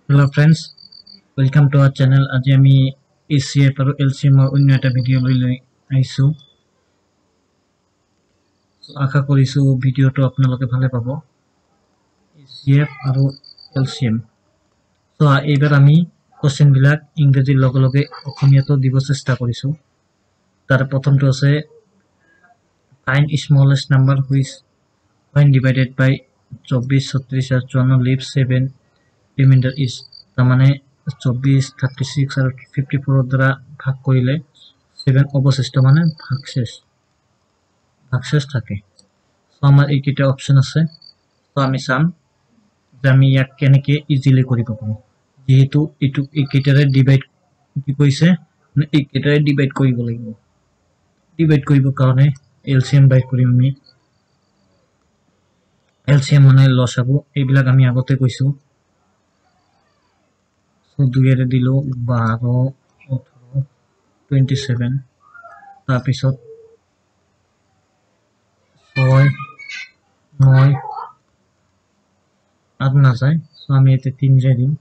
Hello friends, welcome to our channel. আজি আমি ACF আৰু LCM অন্য এটা ভিডিঅ' লৈ আহিছো। আশা কৰিছো ভিডিঅ'টো আপোনালোকে ভালে পাব। ACF আৰু LCM। এইবাৰ আমি কোৱেশ্চন বিলাক ইংৰাজীৰ লগে লগে অসমীয়াতো দিব চেষ্টা কৰিছো। তাৰ প্ৰথমটো আছে find smallest number which when divided by 24, 36 আৰু 54 leaves 7 remainder is। তাৰমানে 24, 36 আৰু 54 দ্বাৰা ভাগ কৰিলে 7 অবশিষ্ট মানে ভাগশেষ থাকে। আমাৰ এইকেইটা অপচন আছে। আমি চাম যে আমি ইয়াক কেনেকে ইজিলি কৰিব পাৰো। যেহেতু এইকেইটাৰে ডিভাইড কি কৈছে মানে এইকেইটাৰে ডিভাইড কৰিব লাগিব। ডিভাইড কৰিব কাৰণে এলসিএম বাই কৰিম আমি। এলসিএম মানে লসাগু, এইবিলাক আমি আগতে কৈছো। 2 এৰে দিলো 12, 18, 27, তাৰপিছত 6, 9 আর না যায়। সো আমি এতে 3 দিয়ে দিম।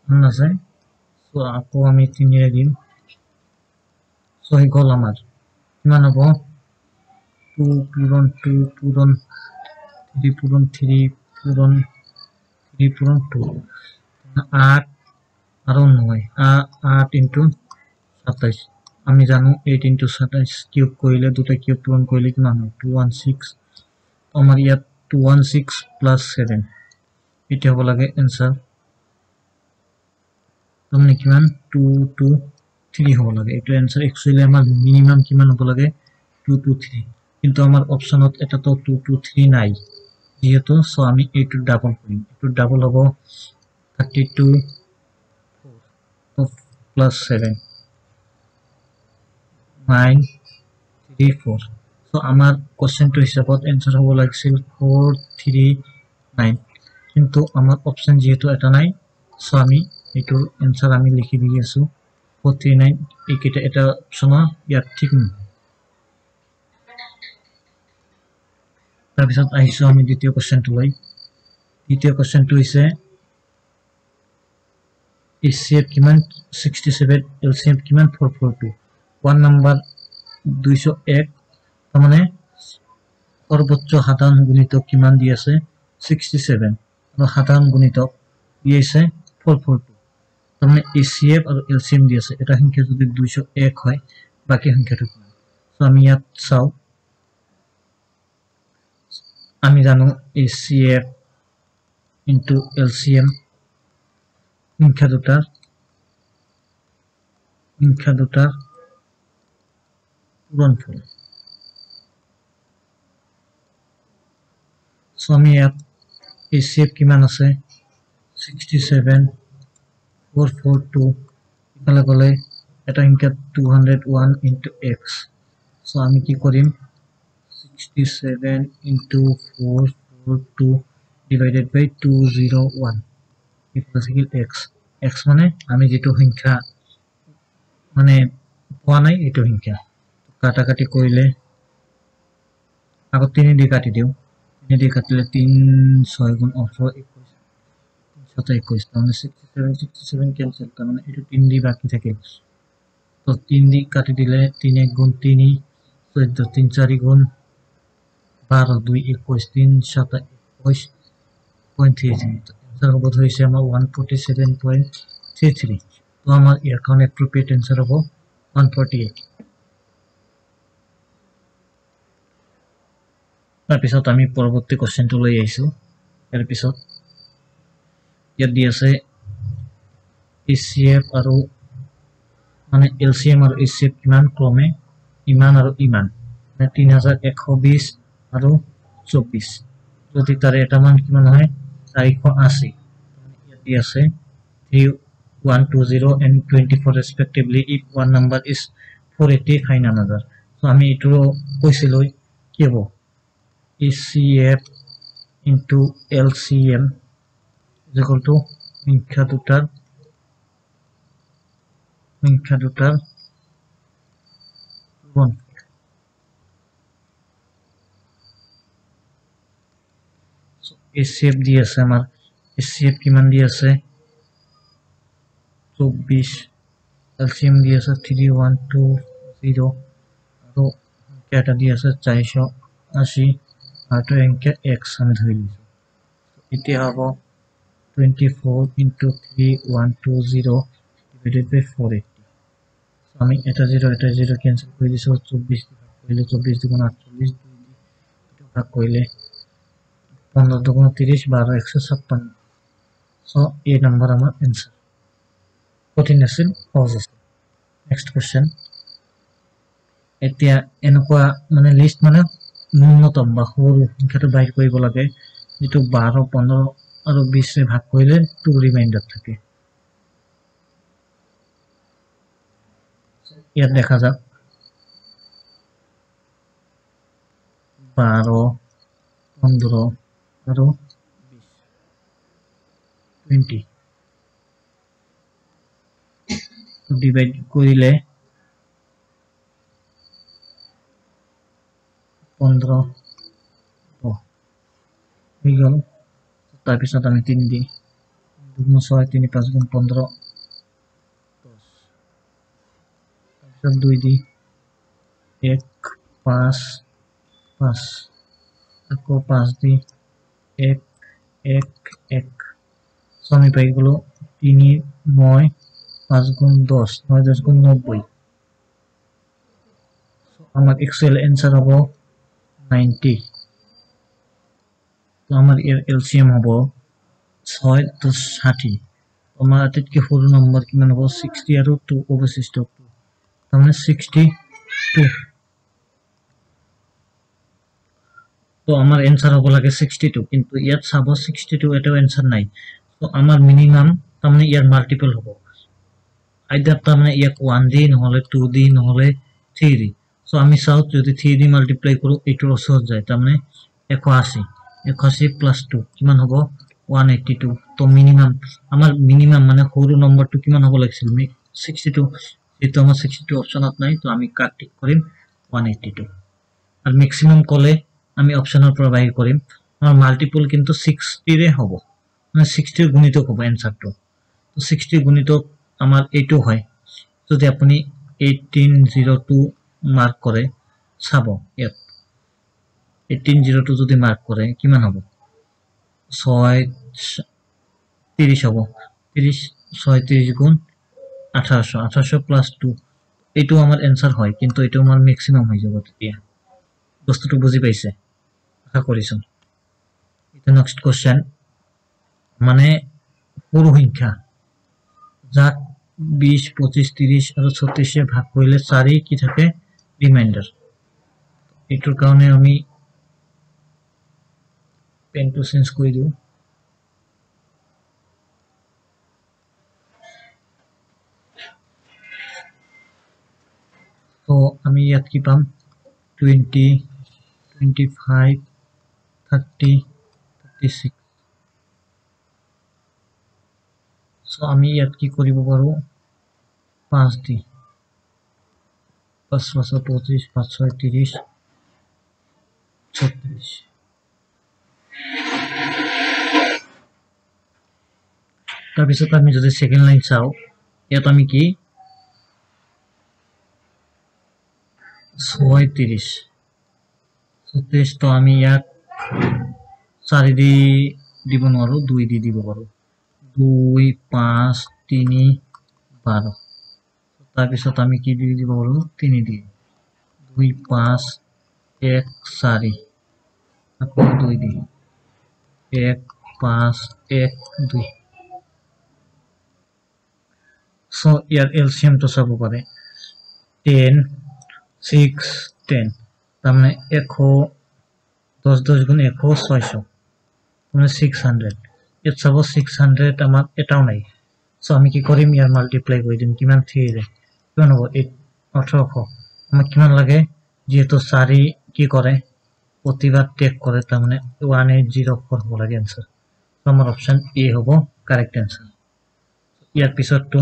না যায়। সো আকৌ আমি 3 দিয়ে দিম। সো এই গল আমার কিমান হ'ব 2 পূরণ 2 পূরণ 3 পূরণ 3 পূরণ 3 পূরণ 2 8 আর 9 8 ইনটু 27 আমি জানো 8 ইনটু 27 কিউব কৰিলে দুটা কিউব পূৰণ কৰিলে কিমান হয় 216 আমাৰ ইয়াত 216 প্লাস 7 এটা হ'ব লাগে आंसर তাৰমানে কিমান 223 হ'ব লাগে এটা आंसर एक्चुअली আমাৰ মিনিমাম কিমান হ'ব লাগে 223 কিন্তু আমাৰ অপচনত এটা তো 223 নাই যেহেতু সো আমি এইটো ডাবল কৰিম এইটো ডাবল হ'ব 32 plus 7 9 3 4 so আমার কোশ্চেন টু হিসাবত आंसर হ'ব লাগিছিল 439 কিন্তু আমার অপশন যেহেতু এটা নাই সো আমি এইটো आंसर আমি লিখি দি আছো 439 এইকেইটা এটা অপশন ইয়াত ঠিক নহয় তাৰপিছত আহিছো আমি দ্বিতীয় কোশ্চেনটো লৈ দ্বিতীয় কোশ্চেনটো হৈছে ACF কিমান 67 LCM কিমান 442 1 নাম্বার 201 মানে সর্বোচ্চ সাধারণ গুণিতক কিমান দি আছে 67 আৰু সাধাৰণ গুণিতক দি আছে 442 মানে ACF আৰু LCM দি আছে এটা সংখ্যা যদি 201 হয় বাকি সংখ্যাটো কিমান সো আমি ইয়াত চাও আমি জানো ACF into LCM সংখ্যা দুটাৰ পূৰণফল সো আমি ইয়াত ACF কিমান আছে 67 442 ইফালে গলে এটা সংখ্যা 201 into x সো আমি কি কৰিম 67 into 442 divided by 201 equals x মানে আমি যেটো সংখ্যা মানে পোৱা নাই এটো সংখ্যা কাটাকাটি কৰিলে আগত 3 দি কাটি দিও 3 দি কাটিলে 3 6 গুণ 18 21 তাহলে 67 ক্যান্সেল তার মানে এটো 3 দি বাকি থাকে তো 3 দি কাটি দিলে 3 1 গুণ 3 14 3 4 গুণ 12 2 21 3 7 21.33 তো आंसर হবে হইছে আমার 147.33 তো আমার এখন appropriate आंसर হবে 148 তাৰপিছত আমি পৰৱৰ্তী কোশ্চেনটো লৈ আহিছো ইয়াৰ পিছত ইয়াত দি আছে ACF আৰু মানে LCM আৰু ACF কিমান ক্ৰমে ইমান আৰু ইমান মানে 3120 আৰু 24 যদি তাৰে এটা মান কিমান হয় 480 ইয়াত দি আছে 3120 and 24 respectively if one number is 480 find another so আমি এটো কৈছিলো কি হ'ব ACF into LCM is equal to সংখ্যা দুটাৰ এসিএফ দি আছে আমাৰ এসিএফ কিমান দি আছে 24 এলসিএম দি আছে 3120 আৰু কেটা দি আছে 480 আৰু এনকে x আমি ধৰি লৈছো এতিয়া হ'ব 24 into 3120 divided by 480 আমি এটা 0 ক্যান্সেল কৰি দিছো 24 কৰিলে 24 দুগুণ 48 ভাগ কৰিলে 15 দুগুণ 30 12 156 সো এই নাম্বাৰ আমাৰ आंसर কঠিন আছিল সহজ আছিল নেক্সট কোশ্চেন এতিয়া এনেকুৱা মানে লিষ্ট মানে ন্যূনতম বা সৰু সংখ্যাটো বাইট কৰিব লাগে যেটো 12 15 আৰু 20 ৰে ভাগ কৰিলে 2 ৰিমাইন্ডাৰ থাকে ইয়াত দেখা যাক 12 15 আৰু 20 ডিভাইড কৰিলে 15 হৈ গ'ল তাৰ পিছত আমি 3 দি 2 6 3 5 গুণ 15 10 তাৰপিছত 2 দি 1 5 5 আকৌ 5 দি 1 1 1 সো আমি পাই গলো 3 9 5 গুণ 10 9 10 গুণ 90 সো আমার এক্সেল आंसर হবে 90 তো আমার এর এলসিএম হবে 6 10 60 আমার আটাইতকৈ সৰু নম্বৰ কিমান হ'ব 60 আৰু 2 অবশিষ্ট 2 তাহলে 62 তো আমার आंसर হ'ব লাগে 62 কিন্তু ইয়াত চাব 62 এটাও आंसर নাই তো আমার মিনিমাম তাহলে ইয়ার মাল্টিপল হ'ব আইদার তাহলে ইয়াক 1 দি নহলে 2 দি নহলে 3 দি সো আমি চাও যদি 3 দি মাল্টিপ্লাই কৰো এটোৰ ওচৰত যায় তাহলে 180 180 প্লাস 2 কিমান হ'ব 182 তো মিনিমাম আমার মিনিমাম মানে সৰু নম্বৰটো কিমান হ'ব লাগিছিল 62 যেটো আমাৰ 62 অপশনত নাই তো আমি কাট টিক কৰিম 182 আৰ ম্যাক্সিমাম কলে আমি অপশনৰ পৰা বাহিৰ কৰিম আমাৰ মাল্টিপল কিন্তু 60 ৰে হ'ব মানে 60 ৰ গুণিতক হ'ব आंसरটো তো 60 গুণিতক আমার এইটো হয় যদি আপুনি 1802 মার্ক করে চাব ইয়াত 1802 যদি মার্ক করে কিমান হ'ব 6 30 হ'ব 30 6 30 গুণ 1800 1800 প্লাস 2 এইটো আমার आंसर হয় কিন্তু এইটো আমার ম্যাক্সিমাম হৈ যাব তেতিয়া বস্তুটো বুজি পাইছে আশা কৰিছো এটা নেক্সট কোশ্চেন মানে সৰু সংখ্যা যাক 20 25 30 আৰু 36 এ ভাগ কৰিলে 4 কি থাকে ৰিমাইন্ডাৰ এটোৰ কাৰণে আমি পেন টু চেঞ্জ কৰি দিও তো আমি ইয়াত কি পাম 20 25 30 36 সো আমি ইয়াত কি কৰিব পাৰো 5 দি 5 5 25 5 6 30 36 তাৰপিছত আমি যদি সেকেন্ড লাইন চাও ইয়াত আমি কি 6 30 36 তো আমি ইয়াত 4 দি দিব নোৱাৰো 2 দি দিব পাৰো 2 5 3 12 তাৰপিছত আমি কি দি দিব পাৰো 3 দি 2 5 1 4 আকৌ 2 দি 1 5 1 2 সো ইয়াৰ এলসিএম তো চাব পাৰে 10 6 10 তাহলে 100 10 10 গুণ 100 600 মানে 600 ইয়াত চাব 600 আমার এটাও নাই সো আমি কি কৰিম ইয়াৰ মাল্টিপ্লাই কৰি দিম কিমান 3 ৰে কিমান হ'ব 1800 আমাক কিমান লাগে যেহেতু 4 কি কৰে প্রতিবার টেক করে তার মানে 1804 হ'ব লাগে आंसर সো আমার অপশন এ হ'ব কারেক্ট आंसर ইয়াৰ পিছৰটো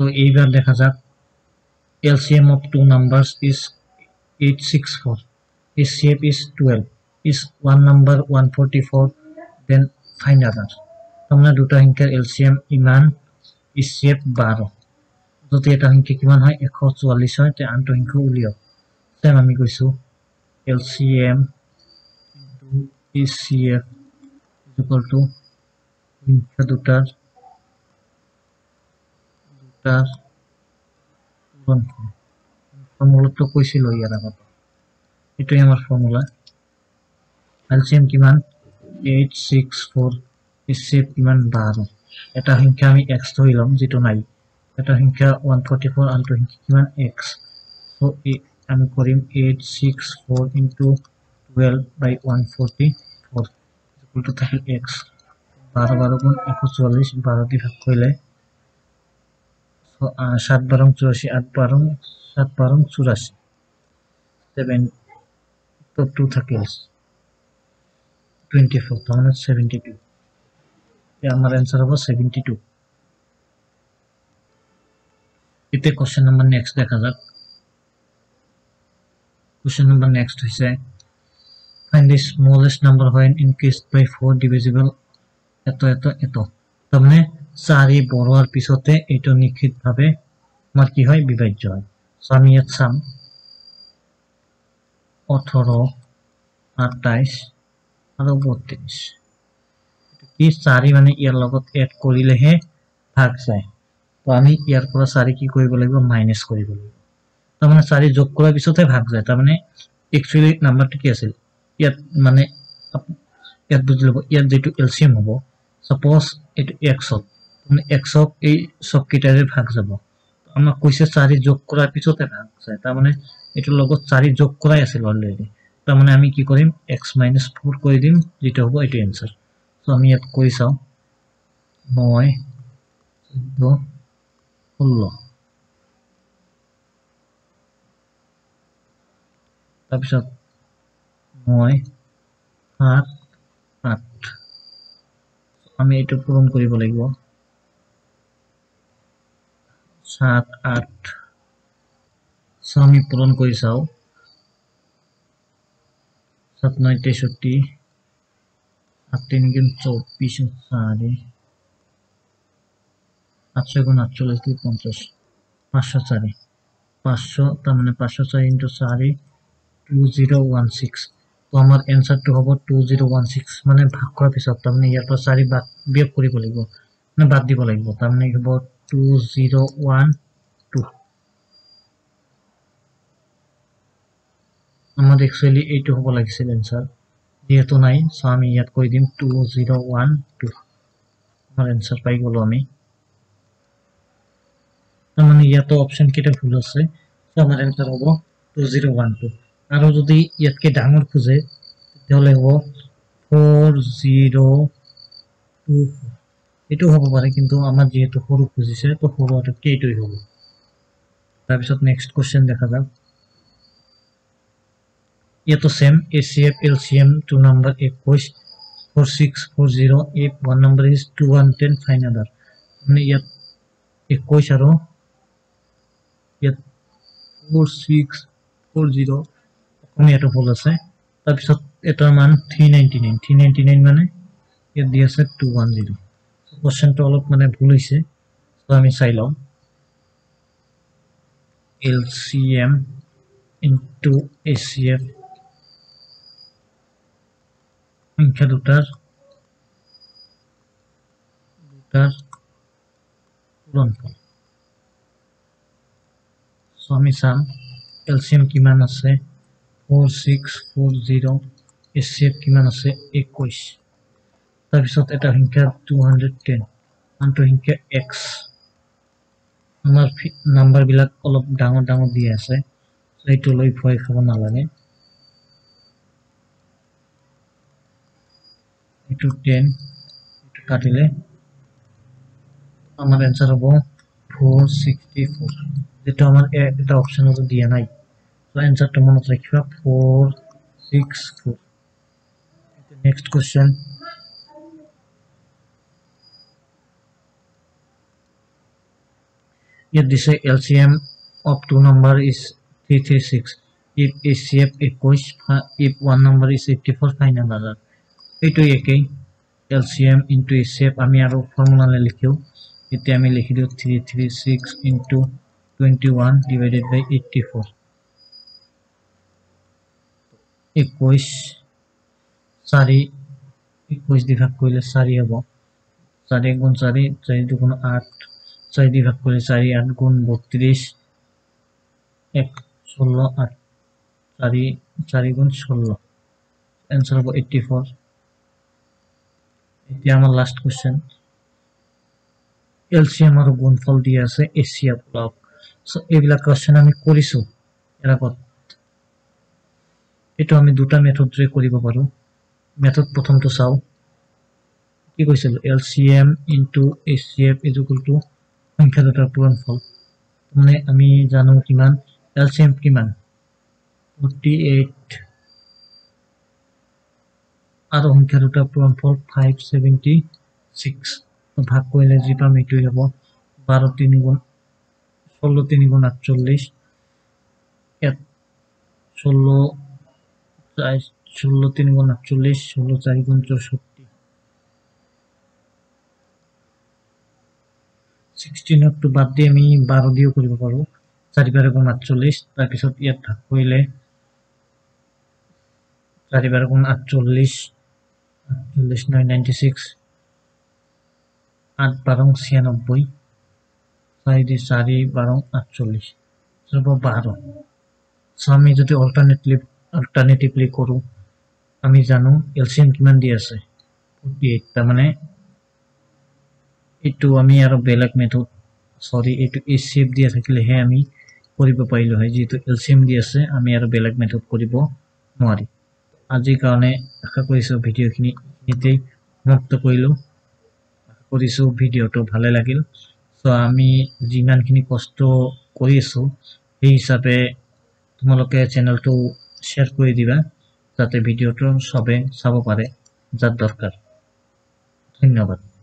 তো এইবার দেখা যাক LCM of two numbers is 864 HCF is 12. Is one number 144? Then find other. তাৰমানে দুটা সংখ্যাৰ LCM ইমান, HCF 12. যদি এটা সংখ্যা কিমান হয় 144 হয় তে আনটো সংখ্যা উলিয়াওক। সেম আমি কৈছো LCM into HCF is equal to সংখ্যা দুটাৰ গুণফল। ফৰ্মুলাটো কৈছিলো ইয়াৰ আগত, এটাই আমাৰ ফৰ্মুলা। LCM কিমান 864, HCF কিমান 12। এটা সংখ্যা আমি x ধৰি লম যেটো নাই, এটা সংখ্যা 144 আনটো সংখ্যা কিমান x। সো আমি কৰিম 864 into 12 by 144 equal to থাকিল x। 12 12 গুণ 144, 12 দি ভাগ কৰিলে 7 12 84, 8 12 7 12 84, 7 তো 2 থাকিল 24, তাহলে 72। আমার आंसर হবে 72। इते क्वेश्चन नंबर नेक्स्ट देखा जाक। क्वेश्चन नंबर नेक्स्ट হইছে find the smallest number when increased by 4 divisible এত। তারমানে 4 বড়ার পিছতে এটা নিশ্চিতভাবে আমার কি হয় বিভাজ্য হয়। সো আমি এত সাম 18 28 আর 32। কি 4 মানে ইয়ার লগত এড করিলেহে ভাগ যায়। তো আমি ইয়ার পৰা 4 কি কৰিব লাগিব মাইনাস কৰিব লাগিব। তাৰ মানে 4 যোগ কৰাৰ পিছতে ভাগ যায়। তার মানে एक्चुअली নাম্বারটি কি আছিল ইয়াত মানে ইয়াত বুঝি লব ইয়াত যেটো এলসিএম হ'ব সাপোজ এটো x হক মানে x হক এই সব কিটাৰে ভাগ যাব। আমাক কৈছে 4 যোগ কৰাৰ পিছতে ভাগ যায়। তাৰ মানে এটোৰ লগত 4 যোগ কৰাই আছিল অলৰেডি। তাৰ মানে আমি কি কৰিম x - 4 কৰি দিম যেটো হ'ব এটো आंसर। সো আমি ইয়াত কৰি চাও 9 14 16 তাৰপিছত 9 7 8 আমি এটো পূৰণ কৰিব লাগিব 7 8 সো আমি পূৰণ কৰি চাও 7 9 63 8 3 গুণ 24 4 8 গুণ 48 50 504 500 তার মানে 504 into 4 2016। তো আমার आंसर তো হ'ব 2016 মানে ভাগ কৰাৰ পিছত তাৰ মানে ইয়াৰ পৰা 4 বাদ বিয়োগ কৰিব লাগিব মানে বাদ দিব লাগিব। তার মানে হ'ব 2012। আমার एक्चुअली এইটো হ'ব লাগিছিল आंसर, যেহেতু নাই সো আমি ইয়াত কৰি দিম 2012। আমার आंसर পাই গলো আমি। তার মানে ইয়াতো অপশন কেটা ভুল আছে। সো আমার आंसर হ'ব 2012। আর যদি ইয়াতকে ডাঙৰ খুঁজে তাহলে হ'ব 4024। এটো হ'ব পাৰে কিন্তু আমাৰ যেহেতু সৰু খুঁজিছে তো সৰু আটাতকে এটোই হ'ব। তাৰপিছত নেক্সট কোশ্চেন দেখা যাক। ইয়াতো same HCF LCM 2 number 21 4640 if one number is 210 find other। মানে ইয়াত 21 আৰু ইয়াত 4640 আমি এটা ভুল আছে। তাৰপিছত এটাৰ মান 399 মানে ইয়াত দি আছে 210। কোশ্চেনটো অলপ মানে ভুল হৈছে সো আমি চাই লম LCM into HCF সংখ্যা দুটাৰ গুণফল। সো আমি চাম LCM কিমান আছে 4640, HCF কিমান আছে 21। তাৰপিছত এটা সংখ্যা 210 আনটো সংখ্যা x। আমাৰ নাম্বাৰ বিলাক অলপ ডাঙৰ ডাঙৰ দি আছে সো এইটো লৈ ভয় খাব নালাগে। এইটো 10 এইটো কাটিলে আমার आंसर হ'ব 464, যেটা আমার এটা অপশন আছে দিয়া নাই। তো आंसरটা মনে রাখিবা 464। নেক্সট কোশ্চেন ইয়াত দিছে LCM of two number is 336 if HCF 21 if one number is 84 find another এইটো একেই LCM into HCF আমি আৰু ফৰ্মুলা লিখিও এতিয়া আমি লিখি দিও 336 into 21 divided by 84 21 4 21 দি ভাগ কৰিলে 4 হ'ব 4 গুণ 4 4 দুগুণ 8 4 দি ভাগ কৰিলে 4 8 গুণ 32 1 16 8 4 4 গুণ 16 आंसर হ'ব 84 এতিয়া আমাৰ লাস্ট কোশ্চেন এলসিএম আৰু গুণফল দিয়া আছে HCF ব্লক সো এইবিলাক কোশ্চেন আমি কৰিছো এৰাকত এটো আমি দুটা মেথডৰে কৰিব পাৰো মেথড প্ৰথমটো চাও কি কৈছিল LCM * HCF = সংখ্যা দুটাৰ পূৰণফল মানে আমি জানো কিমান LCM কিমান 48 আৰু সংখ্যা দুটাৰ পূৰণফল 576 তো ভাগ কৰিলে যি পাম এটোই হ'ব 12 3 গুণ 16 3 গুণ 48 16 3 গুণ 48 16 4 গুণ 64 16 টু বাদ দি আমি 12 দিও কৰিব পাৰো 4 বাৰ গুণ 48 তাৰ পিছত ইয়াত ভাগ কৰিলে 4 বাৰ গুণ 48 48 9 96 8 12 96 4 দি 4 12 48 সব 12 সো আমি যদি অল্টারনেটিভলি কৰো আমি জানো এলসিএম কিমান দি আছে 48 তাৰ মানে এটো আমি আৰু বেলেগ মেথড সৰি এটো HCF দিয়া থাকিলে হে আমি কৰিব পাৰিলো হয় যেটো এলসিএম দি আছে আমি আৰু বেলেগ মেথড কৰিব নোৱাৰি আজিৰ কাৰণে আশা কৰিছো ভিডিওখিনি এতেই সমাপ্ত কৰিলো আশা কৰিছো ভিডিওটো ভালে লাগিল সো আমি যিমানখিনি কষ্ট কৰি আছো এই হিচাপে তোমালোকে চ্যানেলটো শেয়াৰ কৰি দিবা যাতে ভিডিওটো সবে চাব পাৰে যাৰ দৰকাৰ ধন্যবাদ